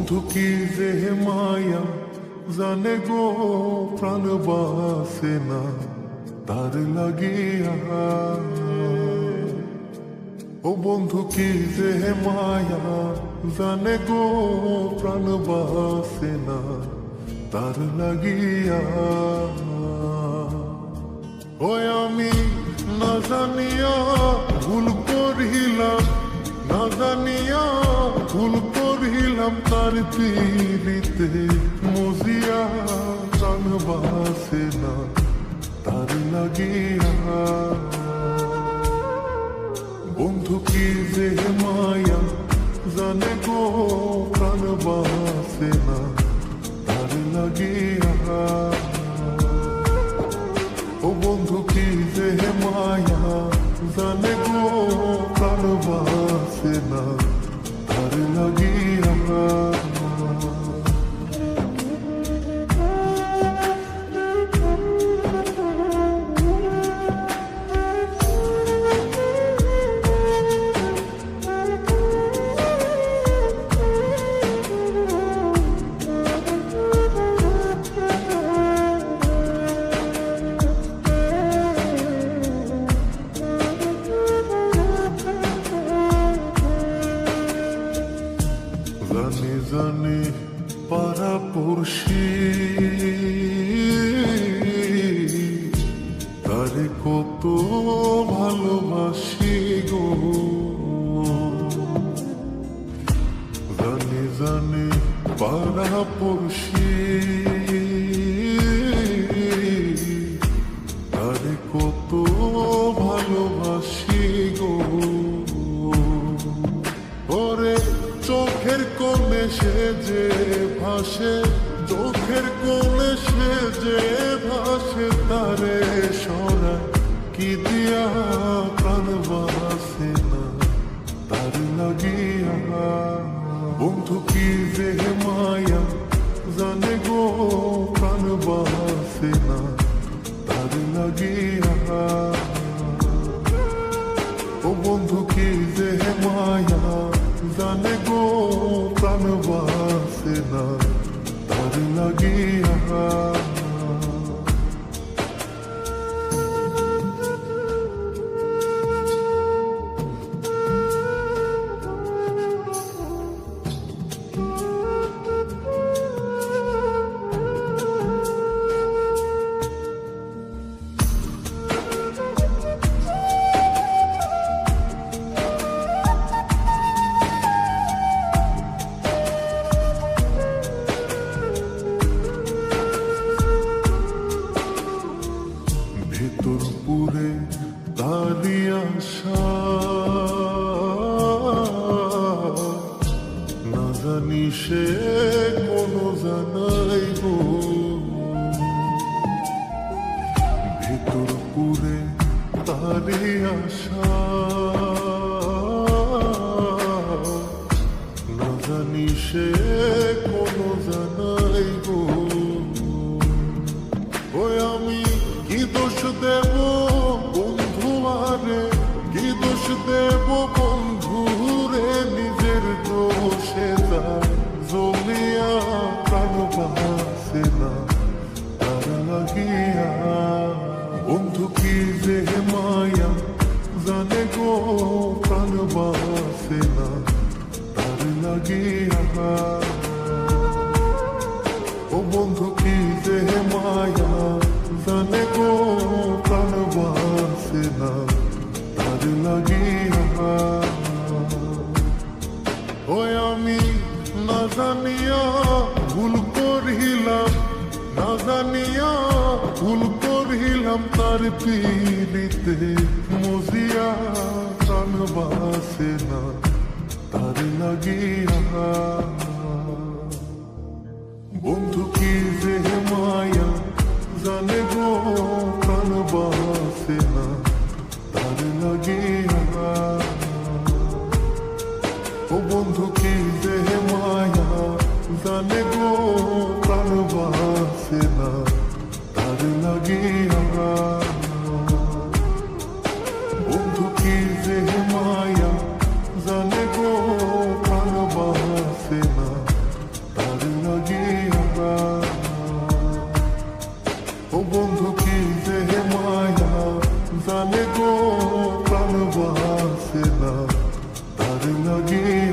বন্ধু কি যে মায়া জানে গো প্রাণ বাসে না তার লাগিয়া। ও বন্ধু কি যে মায়া জানে গো প্রাণ বাসে না তার লাগিয়া। ওই আমি না জানিয়া ভুল করিলাম, না জানিয়া ভুল করিলাম তার পীড়িতে মজিয়া। প্রাণ বাসে না তার লাগিয়া। বন্ধু কি যে মায়া জানে গো প্রাণ বাসে না তার লাগিয়া। ও বন্ধু কি যে মায়া জানে গো প্রাণ বাসে না তার লাগিয়া। জানি জানি পাড়া পড়শি তারে কত ভালোবাসি গো। জানি জানি পাড়া পড়শি তারে কত ভালোবাসি গো। ওরে চোখের কোণে সে যে ভাসে, চোখের কোণে সে যে ভাসে তারে সরা কি দিয়া প্রাণ বাসে না তার লাগিয়া। বন্ধু কি যে মায়া জানে গো প্রাণ বাসে না তার লাগিয়া। ও বন্ধু কি যে মায়া জানে গো প্রাণ বাসে না তার লাগিয়া। ভেতরপুরে তারি আশা না জানি সে কোনো জানাই গো। ভেতরপুরে তারি আশা না জানি সে কোনো জানাই গো। ওই আমি কি দোষ দেব বন্ধু আরে, কি দোষ দেব বন্ধু রে, নিজের দোষে তার জ্বলিয়া প্রাণ বাসে না তার লাগিয়া। বন্ধু কি যে মায়া জানে গো প্রাণ বাসে না তার লাগিয়া। ও বন্ধু কি যে মায়া জানে গো প্রাণ বাসে না তার লাগিয়া। ওই আমি না জানিয়া ভুল করিলাম, না জানিয়া ভুল করিলাম তার পীড়িতে মজিয়া। প্রাণ বাসে না তার লাগিয়া। বন্ধু কি যে মায়া জানে গো প্রাণ বাসে না তার লাগিয়া। ও বন্ধু কি যে মায়া জানে গো প্রাণ বাসে না তার লাগিয়া। বন্ধু কি যে মায়া জানে গো প্রাণ বাসে না না, তার লাগে